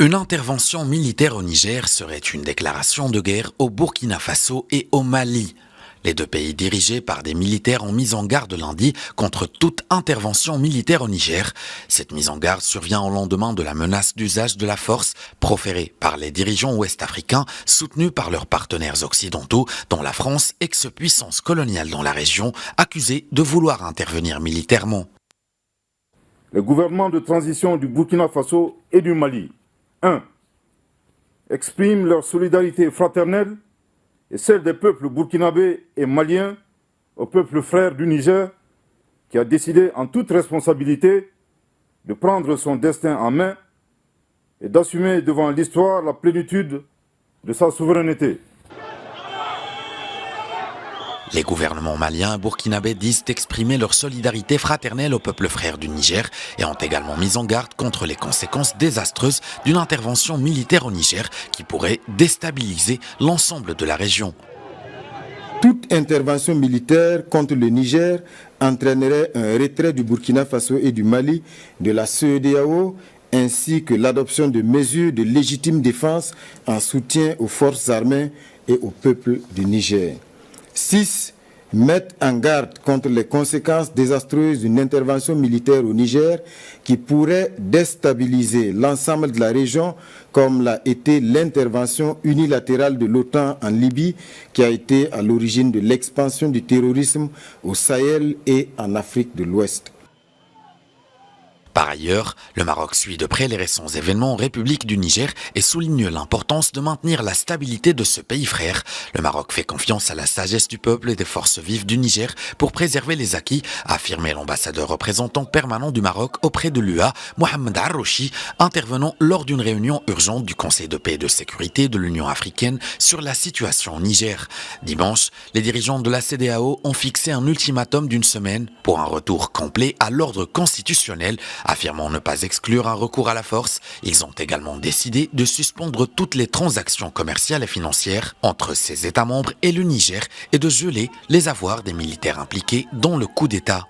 Une intervention militaire au Niger serait une déclaration de guerre au Burkina Faso et au Mali. Les deux pays dirigés par des militaires ont mis en garde lundi contre toute intervention militaire au Niger. Cette mise en garde survient au lendemain de la menace d'usage de la force proférée par les dirigeants ouest-africains soutenus par leurs partenaires occidentaux, dont la France, ex-puissance coloniale dans la région, accusée de vouloir intervenir militairement. Les gouvernements de transition du Burkina Faso et du Mali 1. Expriment leur solidarité fraternelle et celle des peuples burkinabés et maliens au peuple frère du Niger qui a décidé en toute responsabilité de prendre son destin en main et d'assumer devant l'histoire la plénitude de sa souveraineté. Les gouvernements maliens et burkinabés disent exprimer leur solidarité fraternelle au peuple frère du Niger et ont également mis en garde contre les conséquences désastreuses d'une intervention militaire au Niger qui pourrait déstabiliser l'ensemble de la région. Toute intervention militaire contre le Niger entraînerait un retrait du Burkina Faso et du Mali de la CEDEAO ainsi que l'adoption de mesures de légitime défense en soutien aux forces armées et au peuple du Niger. 6. Mettre en garde contre les conséquences désastreuses d'une intervention militaire au Niger qui pourrait déstabiliser l'ensemble de la région comme l'a été l'intervention unilatérale de l'OTAN en Libye qui a été à l'origine de l'expansion du terrorisme au Sahel et en Afrique de l'Ouest. Par ailleurs, le Maroc suit de près les récents événements en République du Niger et souligne l'importance de maintenir la stabilité de ce pays frère. Le Maroc fait confiance à la sagesse du peuple et des forces vives du Niger pour préserver les acquis, a affirmé l'ambassadeur représentant permanent du Maroc auprès de l'UA, Mohamed Arrouchi, intervenant lors d'une réunion urgente du Conseil de paix et de sécurité de l'Union africaine sur la situation au Niger. Dimanche, les dirigeants de la CEDEAO ont fixé un ultimatum d'une semaine pour un retour complet à l'ordre constitutionnel. Affirmant ne pas exclure un recours à la force, ils ont également décidé de suspendre toutes les transactions commerciales et financières entre ces États membres et le Niger et de geler les avoirs des militaires impliqués dans le coup d'État.